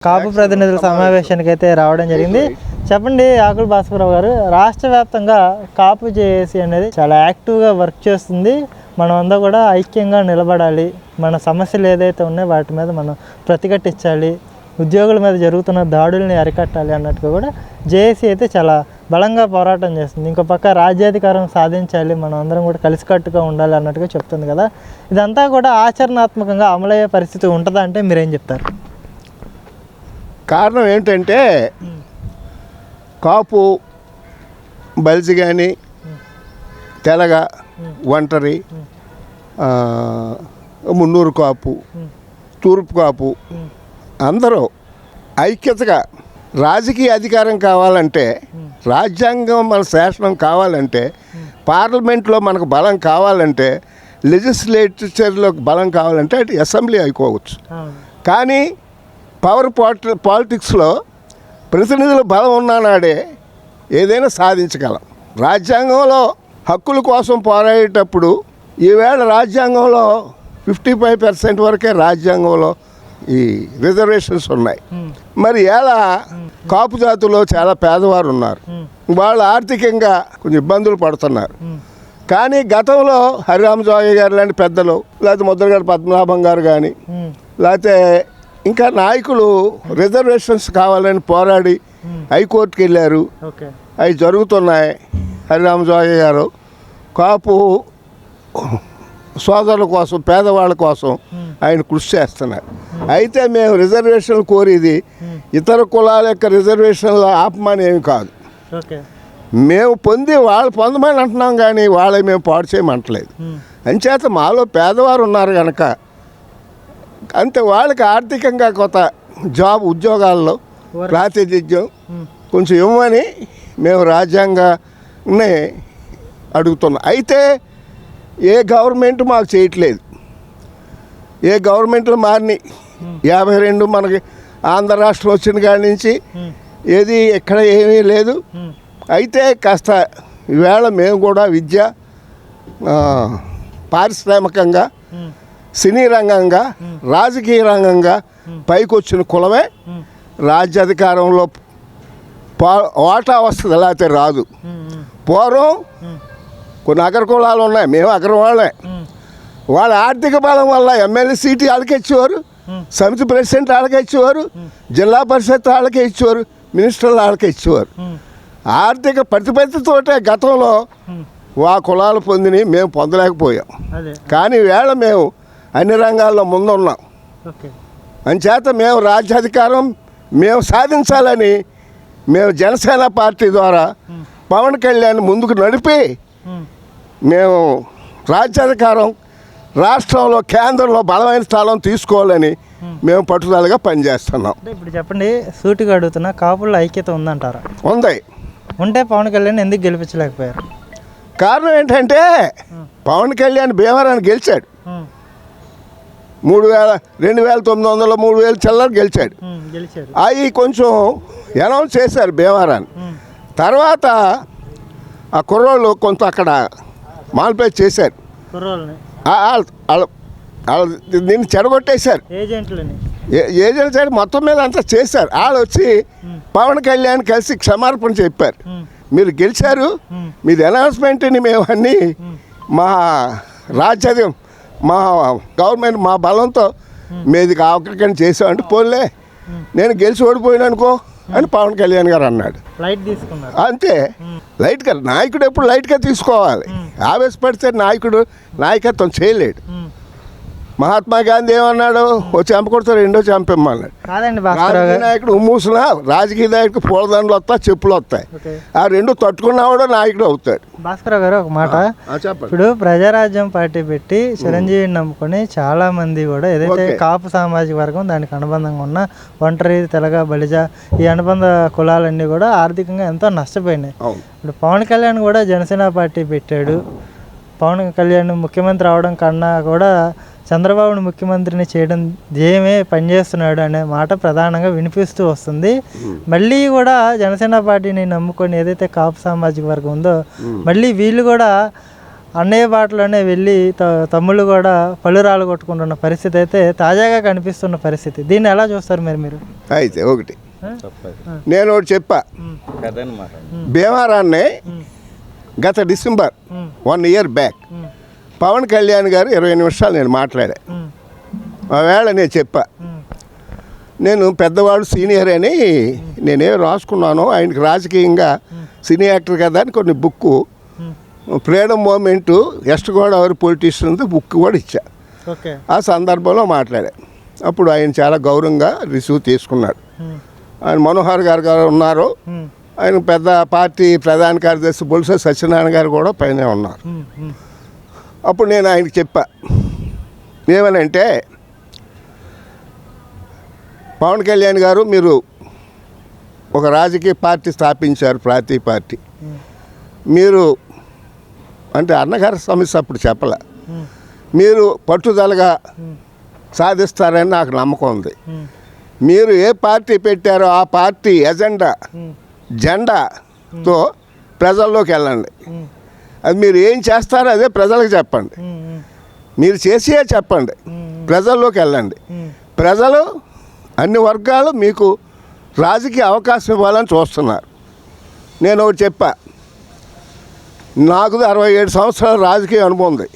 కాపు ప్రతినిధుల సమావేశానికి అయితే రావడం జరిగింది. చెప్పండి ఆకుల భాస్కరరావు గారు, రాష్ట్ర వ్యాప్తంగా కాపు జేఏసీ అనేది చాలా యాక్టివ్గా వర్క్ చేస్తుంది. మనం అంతా కూడా ఐక్యంగా నిలబడాలి, మన సమస్యలు ఏదైతే ఉన్నాయో వాటి మీద మనం ప్రతిఘటించాలి, ఉద్యోగుల మీద జరుగుతున్న దాడుల్ని అరికట్టాలి అన్నట్టుగా కూడా జేఏసీ అయితే చాలా బలంగా పోరాటం చేస్తుంది. ఇంకో పక్క రాజ్యాధికారం సాధించాలి, మనం అందరం కూడా కలిసికట్టుగా ఉండాలి అన్నట్టుగా చెప్తుంది కదా. ఇదంతా కూడా ఆచరణాత్మకంగా అమలయ్యే పరిస్థితి ఉంటుందా అంటే మీరేం చెప్తారు? కారణం ఏంటంటే కాపు, బలిజి కానీ, తెలగ, ఒంటరి, మున్నూరు కాపు, తూర్పు కాపు అందరూ ఐక్యతగా రాజకీయ అధికారం కావాలంటే, రాజ్యాంగం మన శాసనం కావాలంటే, పార్లమెంట్లో మనకు బలం కావాలంటే, లెజిస్లేచర్లో బలం కావాలంటే అటు అసెంబ్లీ అయిపోవచ్చు. కానీ పవర్ పాలిటిక్స్లో ప్రతినిధుల బలం ఉన్ననాడే ఏదైనా సాధించగలం. రాజ్యాంగంలో హక్కుల కోసం పోరాడేటప్పుడు ఈవేళ రాజ్యాంగంలో 55% వరకే రాజ్యాంగంలో ఈ రిజర్వేషన్స్ ఉన్నాయి. మరి ఎలా కాపు జాతుల్లో చాలా పేదవారు ఉన్నారు, వాళ్ళు ఆర్థికంగా కొంచెం ఇబ్బందులు పడుతున్నారు. కానీ గతంలో హరిరామజోగయ్య గారు లాంటి పెద్దలు, లేకపోతే ముద్రగడ పద్మనాభం గారు కానీ, లేకపోతే ఇంకా నాయకులు రిజర్వేషన్స్ కావాలని పోరాడి హైకోర్టుకి వెళ్ళారు. అవి జరుగుతున్నాయి. హరిరామజోగయ్య గారు కాపు సోదరుల కోసం, పేదవాళ్ళ కోసం ఆయన కృషి చేస్తున్నారు. అయితే మేము రిజర్వేషన్లు కోరేది ఇతర కులాల యొక్క రిజర్వేషన్లు ఆపమని ఏమి కాదు. మేము వాళ్ళు పొందమని అంటున్నాం, కానీ వాళ్ళే మేము పాడు చేయమంటలేదు. అంచేత మాలో పేదవారు ఉన్నారు కనుక అంతే వాళ్ళకి ఆర్థికంగా కొత్త ఉద్యోగాల్లో ప్రాతినిధ్యం కొంచెం ఇవ్వమని మేము రాజ్యాంగాన్ని అడుగుతున్నాం. అయితే ఏ గవర్నమెంట్ మాకు చేయట్లేదు. ఏ గవర్నమెంట్లు మారినాయి. 52 మనకి ఆంధ్ర రాష్ట్రం వచ్చిన కాడి నుంచి ఏది ఎక్కడ ఏమీ లేదు. అయితే కాస్త ఈవేళ మేము కూడా విద్య, పారిశ్రామికంగా, సినీ రంగంగా, రాజకీయ రంగంగా పైకి వచ్చిన కులమే రాజ్యాధికారంలో వాటా వస్తుంది, లేకపోతే రాదు. పూర్వం కొన్ని అగ్ర కులాలు ఉన్నాయి, మేము అగ్రం వాళ్ళే. వాళ్ళ ఆర్థిక బలం వల్ల ఎమ్మెల్యే సీటు వాళ్ళకే ఇచ్చేవారు, సమితి ప్రెసిడెంట్ వాళ్ళకే ఇచ్చేవారు, జిల్లా పరిషత్ వాళ్ళకే ఇచ్చేవారు, మినిస్టర్లు వాళ్ళకే ఇచ్చేవారు. ఆర్థిక ప్రతిపత్తితోటే గతంలో ఆ కులాలు పొందిని మేము పొందలేకపోయాం. కానీ వేళ మేము అన్ని రంగాల్లో ముందున్నాం. అంచేత మేము రాజ్యాధికారం మేము సాధించాలని మేము జనసేన పార్టీ ద్వారా పవన్ కళ్యాణ్ ముందుకు నడిపి మేము రాజ్యాధికారం రాష్ట్రంలో, కేంద్రంలో బలమైన స్థానం తీసుకోవాలని మేము పట్టుదలగా పనిచేస్తున్నాం. ఇప్పుడు చెప్పండి, సూటిగా అడుగుతున్నా, కాపుల్లో ఐక్యత ఉందంటారా? ఉంది. ఉంటే పవన్ కళ్యాణ్ ఎందుకు గెలిపించలేకపోయారు? కారణం ఏంటంటే పవన్ కళ్యాణ్ భీమవరాన్ని గెలిచాడు. 2900, 3000 చిల్లర గెలిచాడు. అవి కొంచెం అనౌన్స్ చేశారు భీమవరాన్ని. తర్వాత ఆ కుర్రోళ్ళు కొంత అక్కడ మాల్పే చేశారు, దీన్ని చెడగొట్టేశారు. ఏజెంట్ సైడ్ మొత్తం మీద అంతా చేశారు. వాళ్ళు వచ్చి పవన్ కళ్యాణ్ కలిసి క్షమార్పణ చెప్పారు. మీరు గెలిచారు, మీది అనౌన్స్మెంట్ని మేము అన్నీ మా రాజ్యాధికారం, మా గవర్నమెంట్, మా బలంతో మీది ఆవకరణ చేసామంటే, పోలే నేను గెలిచి ఓడిపోయాను అనుకో అని పవన్ కళ్యాణ్ గారు అన్నాడు. లైట్ తీసుకున్నారు అంతే. లైట్గా నాయకుడు ఎప్పుడు లైట్గా తీసుకోవాలి. ఆవేశపడితే నాయకత్వం చేయలేడు. మహాత్మా గాంధీ ఏమన్నాడు? ఓ చంపకొడితే రెండో చంపేమన్నాడు. రాజకీయ నాయకుడు మూసినా రాజకీయ నాయకుడు పూలదండలు వస్తాయి, చెప్పులు వస్తాయి. ఆ రెండు తట్టుకున్నావాడో నాయకుడు అవుతాడు. భాస్కరరావు గారు ఒక మాట, ఇప్పుడు ప్రజారాజ్యం పార్టీ పెట్టి చిరంజీవిని నమ్ముకొని చాలా మంది కూడా ఏదైతే కాపు సామాజిక వర్గం, దానికి అనుబంధంగా ఉన్న ఒంటరి, తెలగ, బలిజ, ఈ అనుబంధ కులాలన్నీ కూడా ఆర్థికంగా ఎంతో నష్టపోయినాయి. ఇప్పుడు పవన్ కళ్యాణ్ కూడా జనసేన పార్టీ పెట్టాడు. పవన్ కళ్యాణ్ ముఖ్యమంత్రి అవడం కన్నా కూడా చంద్రబాబును ముఖ్యమంత్రిని చేయడం ధ్యేయమే పనిచేస్తున్నాడు అనే మాట ప్రధానంగా వినిపిస్తూ వస్తుంది. మళ్ళీ కూడా జనసేన పార్టీని నమ్ముకొని ఏదైతే కాపు సామాజిక వర్గం ఉందో, మళ్ళీ వీళ్ళు కూడా అన్నయ్య బాటలోనే వెళ్ళి తమ్ముళ్ళు కూడా పళ్ళురాలు కొట్టుకుంటున్న పరిస్థితి అయితే తాజాగా కనిపిస్తున్న పరిస్థితి. దీన్ని ఎలా చూస్తారు మీరు? అయితే ఒకటి నేను ఒకటి చెప్పా, భీమారాన్ని గత December 1 year back Pawan Kalyan garu 20 నిమిషాలు నేను మాట్లాడా. ఆ వేళ నేను చెప్పా, నేను పెద్దవాడు సీనియర్ అని నేనేం రాసుకున్నాను, ఆయనకి రాజకీయంగా సినీ యాక్టర్ కదా అని కొన్ని book freedom movement west Godavari politician book కూడా ఇచ్చా. ఆ సందర్భంలో మాట్లాడా. అప్పుడు ఆయన చాలా గౌరవంగా రిసీవ్ తీసుకున్నాడు. ఆయన మనోహర్ గారు ఉన్నారు, ఆయన పెద్ద పార్టీ ప్రధాన కార్యదర్శి బొలుస సత్యనారాయణ గారు కూడా పైన ఉన్నారు. అప్పుడు నేను ఆయనకి చెప్పా, ఏమనంటే పవన్ కళ్యాణ్ గారు మీరు ఒక రాజకీయ పార్టీ స్థాపించారు, ప్రాంతీయ పార్టీ. మీరు అంటే అన్నగారి సమస్య అప్పుడు చెప్పలే, మీరు పట్టుదలగా సాధిస్తారని నాకు నమ్మకం ఉంది. మీరు ఏ పార్టీ పెట్టారో ఆ పార్టీ జెండాతో ప్రజల్లోకి వెళ్ళండి. అది మీరు ఏం చేస్తారో అదే ప్రజలకు చెప్పండి, మీరు చేసే చెప్పండి, ప్రజల్లోకి వెళ్ళండి. ప్రజలు అన్ని వర్గాలు మీకు రాజకీయ అవకాశం ఇవ్వాలని చూస్తున్నారు. నేను ఒకటి చెప్పా, నాకు 67 సంవత్సరాల రాజకీయ అనుభవం ఉంది.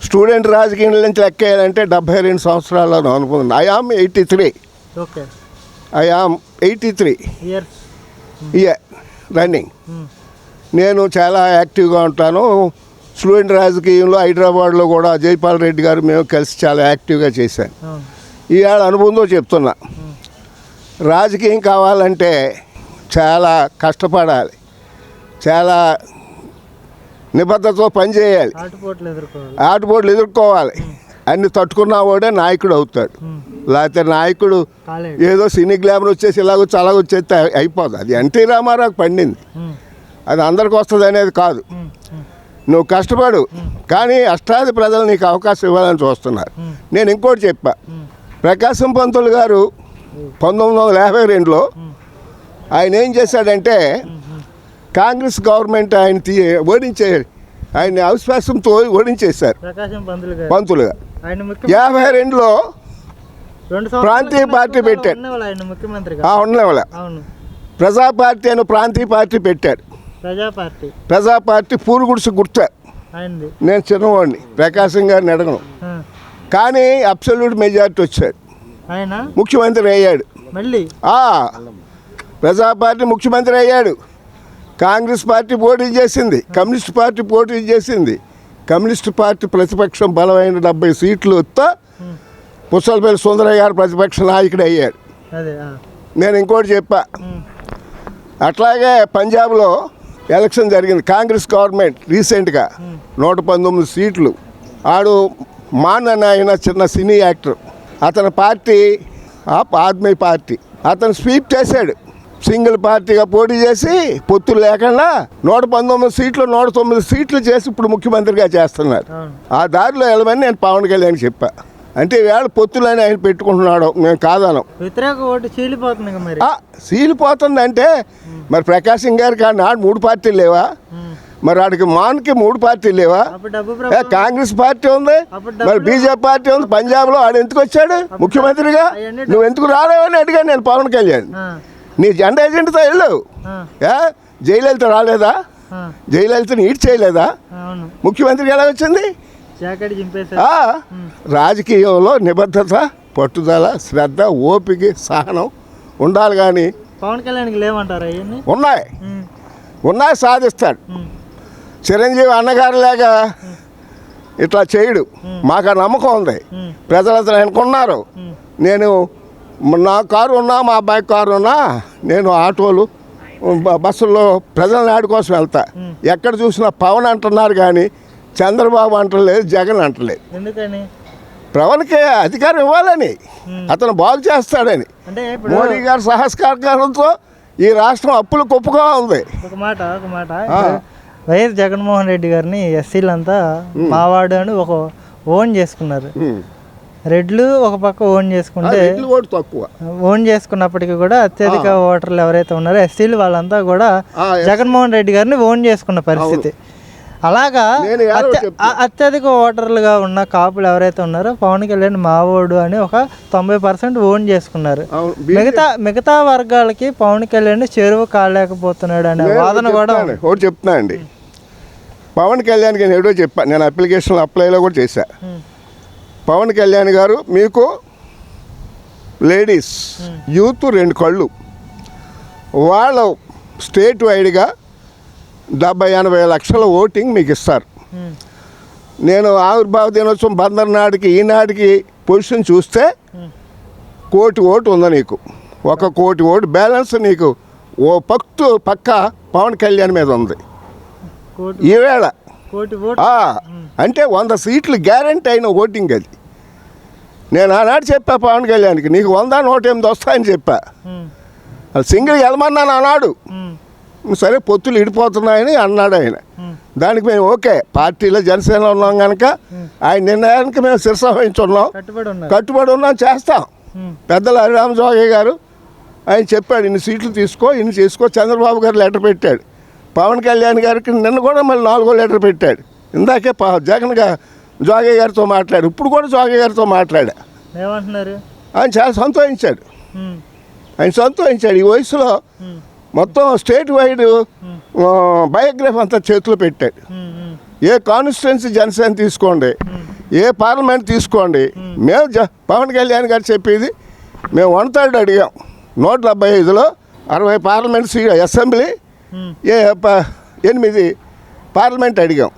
స్టూడెంట్ రాజకీయం నుంచి లెక్కేయాలంటే 72 సంవత్సరాల అనుభవం ఉంది. I am 83 year running. నేను చాలా యాక్టివ్గా ఉంటాను. స్టూడెంట్ రాజకీయంలో హైదరాబాద్లో కూడా జైపాల్ రెడ్డి గారు మేము కలిసి చాలా యాక్టివ్గా చేశాను. ఈవేళ అనుభవంతో చెప్తున్నా, రాజకీయం కావాలంటే చాలా కష్టపడాలి, చాలా నిబద్ధతతో పనిచేయాలి, ఆటుపోట్లు ఎదుర్కోవాలి. అన్ని తట్టుకున్నా వాడే నాయకుడు అవుతాడు. లేకపోతే నాయకుడు ఏదో సినీ గ్లామర్ వచ్చేసి ఇలాగొచ్చి అలాగొచ్చేస్తే అయిపోదు. అది ఎన్టీ రామారావుకి పండింది, అది అందరికి వస్తుంది అనేది కాదు. నువ్వు కష్టపడు, కానీ అష్టాది ప్రజలు నీకు అవకాశం ఇవ్వాలని చూస్తున్నారు. నేను ఇంకోటి చెప్పా, ప్రకాశం పంతులు గారు 1952లో ఆయన ఏం చేశాడంటే కాంగ్రెస్ గవర్నమెంట్ ఆయన ఆయన అవిశ్వాసంతో ఓడించేశారు పంతులుగా. 52లో ప్రాంతీయ పార్టీ పెట్టారు, ఉండలేవల ప్రజా పార్టీ అని ప్రాంతీయ పార్టీ పెట్టారు. ప్రజా పార్టీ పూరుగుడిసి గుర్త. నేను చిన్నవాడిని, ప్రకాశం గారిని అడగను, కానీ అబ్సల్యూట్ మెజారిటీ వచ్చాడు, ముఖ్యమంత్రి అయ్యాడు. ప్రజా పార్టీ ముఖ్యమంత్రి అయ్యాడు. కాంగ్రెస్ పార్టీ పోటీ చేసింది, కమ్యూనిస్ట్ పార్టీ పోటీ చేసింది. కమ్యూనిస్ట్ పార్టీ ప్రతిపక్షం బలమైన 70 సీట్లు వస్తా పుచ్చలపల్లి సుందరయ్య గారు ప్రతిపక్ష నాయకుడు అయ్యాడు. నేను ఇంకోటి చెప్పా, అట్లాగే పంజాబ్లో ఎలక్షన్ జరిగింది, కాంగ్రెస్ గవర్నమెంట్ రీసెంట్గా 119 సీట్లు. ఆడు మాన్ అని ఆయన చిన్న సినీ యాక్టర్, అతని పార్టీ ఆప్ ఆద్మీ పార్టీ, అతను స్వీప్ చేశాడు. సింగిల్ పార్టీగా పోటీ చేసి పొత్తులు లేకుండా 119 సీట్లు 109 సీట్లు చేసి ఇప్పుడు ముఖ్యమంత్రిగా చేస్తున్నారు. ఆ దారిలో వెళ్ళమని నేను పవన్ కళ్యాణ్ చెప్పా. అంటే వేళ పొత్తులని ఆయన పెట్టుకుంటున్నాడు, మేము కాదనం. చీలిపోతుంది అంటే మరి ప్రకాశం గారికి నాడు 3 పార్టీలు లేవా? మరి వాడికి మాన్కి 3 పార్టీలు లేవా? కాంగ్రెస్ పార్టీ ఉంది, మరి బీజేపీ పార్టీ ఉంది. పంజాబ్లో వాడు ఎందుకు వచ్చాడు ముఖ్యమంత్రిగా? నువ్వు ఎందుకు రాలేవని అడిగాను నేను పవన్ కళ్యాణ్. నీ జెండా ఏజెంట్తో వెళ్ళావు, జయలలిత రాలేదా? జయలలితని ఈడ్ చేయలేదా? ముఖ్యమంత్రికి ఎలా వచ్చింది? రాజకీయంలో నిబద్ధత, పట్టుదల, శ్రద్ధ, ఓపిక, సహనం ఉండాలి. కానీ పవన్ కళ్యాణ్కి లేవంటారా? ఉన్నాయి, సాధిస్తాడు. చిరంజీవి అన్నగారు లేక ఇట్లా చేయడు, మాకు ఆ నమ్మకం ఉంది. ప్రజలతో అనుకున్నారు. నేను నా కారు ఉన్నా, మా అబ్బాయి కారు ఉన్నా, నేను ఆటోలు బస్సుల్లో ప్రజల నాడు కోసం వెళ్తా. ఎక్కడ చూసినా పవన్ అంటున్నారు కానీ చంద్రబాబు అంటలేదు, జగన్ అంటలేదు. ఎందుకని? పవన్కి అధికారం ఇవ్వాలని, అతను బాగు చేస్తాడని. మోడీ గారి సహకారంతో ఈ రాష్ట్రం అప్పులు కుప్పగా ఉంది. ఒక మాట వైఎస్ జగన్మోహన్ రెడ్డి గారిని ఎస్సీలంతా మావాడు అని ఒక ఓన్ చేసుకున్నారు. రెడ్లు ఒక పక్క ఓన్ చేసుకుంటే ఓన్ చేసుకున్నప్పటికీ కూడా అత్యధిక ఓటర్లు ఎవరైతే ఉన్నారో ఎస్సీలు వాళ్ళంతా కూడా జగన్మోహన్ రెడ్డి గారిని ఓన్ చేసుకున్న పరిస్థితి. అలాగా నేను ఏదో చెప్తున్నా. అత్యధిక ఓటర్లుగా ఉన్న కాపులు ఎవరైతే ఉన్నారో పవన్ కళ్యాణ్ మావోడు అని ఒక 90% ఓన్ చేసుకున్నారు. అవును, మిగతా వర్గాలకి పవన్ కళ్యాణ్ చెరువు కాలేకపోతున్నాడు అనే వాదన కూడా ఒకటి చెప్తున్నా అండి. పవన్ కళ్యాణ్కి నేను ఏదో చెప్పాను, నేను అప్లికేషన్ అప్లైలో కూడా చేశా. పవన్ కళ్యాణ్ గారు మీకు లేడీస్ యూత్ 2 కళ్ళు, వాళ్ళు స్టేట్ వైడ్గా 70-80 లక్షల ఓటింగ్ మీకు ఇస్తారు. నేను ఆవిర్భావ దినోత్సవం బందర్ నాటికి ఈనాటికి పొజిషన్ చూస్తే 1 కోటి ఓటు ఉంది నీకు. 1 కోటి ఓటు బ్యాలెన్స్ నీకు ఓ పక్క పవన్ కళ్యాణ్ మీద ఉంది ఈవేళ. అంటే 100 సీట్లు గ్యారంటీ అయిన ఓటింగ్ అది. నేను ఆనాడు చెప్పా పవన్ కళ్యాణ్కి నీకు 100-108 వస్తాయని చెప్పా. అది సింగిల్ వెళ్ళమన్నాను ఆనాడు. సరే పొత్తులు ఇడిపోతున్నాయని అన్నాడు ఆయన. దానికి మేము ఓకే, పార్టీలో జనసేన ఉన్నాం కనుక ఆయన నిర్ణయానికి మేము శిరసావహించున్నాం, కట్టుబడి ఉన్నాం, చేస్తాం. పెద్దలు హరిరామ జోగయ్య గారు ఆయన చెప్పాడు ఇన్ని సీట్లు తీసుకో, ఇన్ని చేసుకో. చంద్రబాబు గారు లెటర్ పెట్టాడు. పవన్ కళ్యాణ్ గారికి నిన్న కూడా మళ్ళీ 4వ లెటర్ పెట్టాడు. ఇందాకే జగన్ జోగయ్య గారితో మాట్లాడు, ఇప్పుడు కూడా జోగయ్య గారితో మాట్లాడా. ఆయన చాలా సంతోషించాడు. ఈ వయసులో మొత్తం స్టేట్ వైడ్ బయోగ్రఫీ అంతా చేతిలో పెట్టాడు. ఏ కాన్స్టిట్యున్సీ జనసేన తీసుకోండి, ఏ పార్లమెంట్ తీసుకోండి, మేము పవన్ కళ్యాణ్ గారు చెప్పేది మేము 1/3 అడిగాం. 175లో 60 పార్లమెంట్ అసెంబ్లీ, 8 పార్లమెంట్ అడిగాం.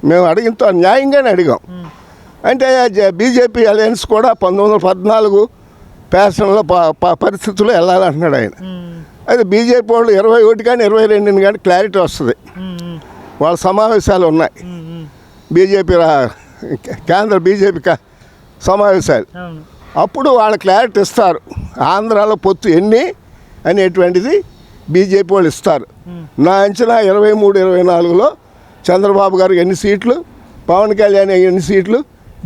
మేము అడిగినతో న్యాయంగానే అడిగాం. అంటే బీజేపీ అలయన్స్ కూడా 1914 ఫ్యాషన్లో పరిస్థితుల్లో వెళ్ళాలంటున్నాడు ఆయన. అయితే బీజేపీ వాళ్ళు 21 కానీ 22 కానీ క్లారిటీ వస్తుంది. వాళ్ళ సమావేశాలు ఉన్నాయి, బీజేపీ కేంద్ర బీజేపీ సమావేశాలు. అప్పుడు వాళ్ళ క్లారిటీ ఇస్తారు. ఆంధ్రాలో పొత్తు ఎన్ని అనేటువంటిది బీజేపీ వాళ్ళు ఇస్తారు. నా అంచనా 23-24లో చంద్రబాబు గారికి ఎన్ని సీట్లు, పవన్ కళ్యాణ్ ఎన్ని సీట్లు,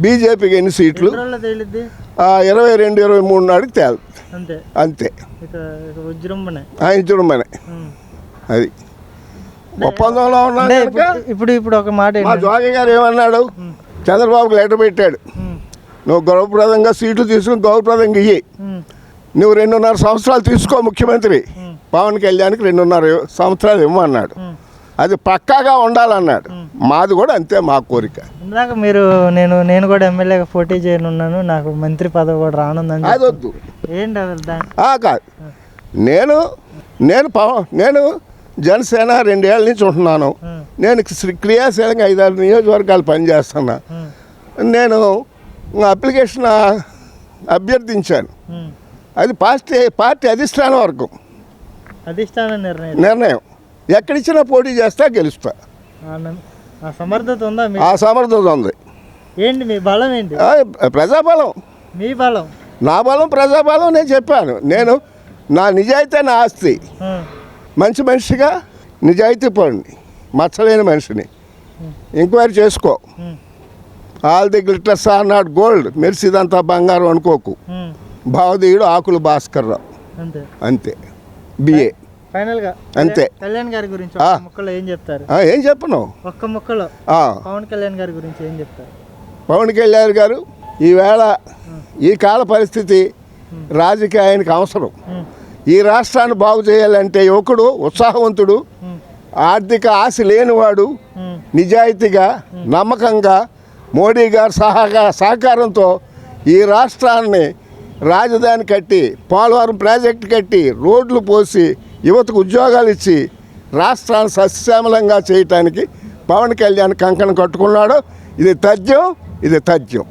బీజేపీకి ఎన్ని సీట్లు 22-23 నాటికి తేలు. అంతే విజృంభణే. అది ఒప్పందంలో ఉన్నాడు. ఇప్పుడు ఒక మాట మా జోగి గారు ఏమన్నాడు, చంద్రబాబుకి లెటర్ పెట్టాడు, నువ్వు గౌరవప్రదంగా సీట్లు తీసుకుని గౌరవప్రదంగా ఇయ్యి, నువ్వు 2.5 సంవత్సరాలు తీసుకో ముఖ్యమంత్రి, పవన్ కళ్యాణ్కి 2.5 సంవత్సరాలు ఇవ్వమన్నాడు. అది పక్కాగా ఉండాలన్నాడు. మాది కూడా అంతే, మా కోరిక. ఇందాక మీరు నేను కూడా ఎమ్మెల్యేగా పోటీ చేయనున్నాను, నాకు మంత్రి పదవి కూడా రానుందని. అది వద్దు, ఏంటి కాదు. నేను జనసేన 2 ఏళ్ళ నుంచి ఉంటున్నాను. నేను క్రియాశీలంగా 5-6 నియోజకవర్గాలు పనిచేస్తున్నా. నేను అప్లికేషన్ అభ్యర్థించాను. అది పార్టీ అధిష్టానం వరకు నిర్ణయం. ఎక్కడిచ్చినా పోటీ చేస్తా, గెలుస్తా. ఆ సమర్థత ఉంది. ఏంటి మీ బలం? ఏంటి? ప్రజాబలం. మీ బలం? నా బలం ప్రజాబలం. నేను చెప్పాను, నేను నా నిజాయితీ నా ఆస్తి. మంచి మనిషిగా నిజాయితీ పడండి, మచ్చలేని మనిషిని ఎంక్వైరీ చేసుకో. All the glitters are not gold, మెరిసిదంతా బంగారం అనుకోకు. భావదీయుడు ఆకులు భాస్కర్ రావు. అంతే. బిఏ ఫైనల్గా అంతే. కళ్యాణ్ గారి గురించి ముక్కలో ఏం చెప్తారు? ఏం చెప్పను, ఒక్క ముక్కలో పవన్ కళ్యాణ్ గారి గురించి ఏం చెప్తారు? పవన్ కళ్యాణ్ గారు ఈవేళ ఈ కాల పరిస్థితి రాజకీయానికి అవసరం. ఈ రాష్ట్రాన్ని బాగు చేయాలంటే యువకుడు, ఉత్సాహవంతుడు, ఆర్థిక ఆశ లేనివాడు, నిజాయితీగా నమ్మకంగా మోడీ గారు సహకారంతో ఈ రాష్ట్రాన్ని రాజధాని కట్టి, పోలవరం ప్రాజెక్టు కట్టి, రోడ్లు పోసి, యువతకు ఉద్యోగాలు ఇచ్చి రాష్ట్రాన్ని సస్యశ్యామలంగా చేయటానికి పవన్ కళ్యాణ్ కంకణం కట్టుకున్నాడు. ఇది తథ్యం.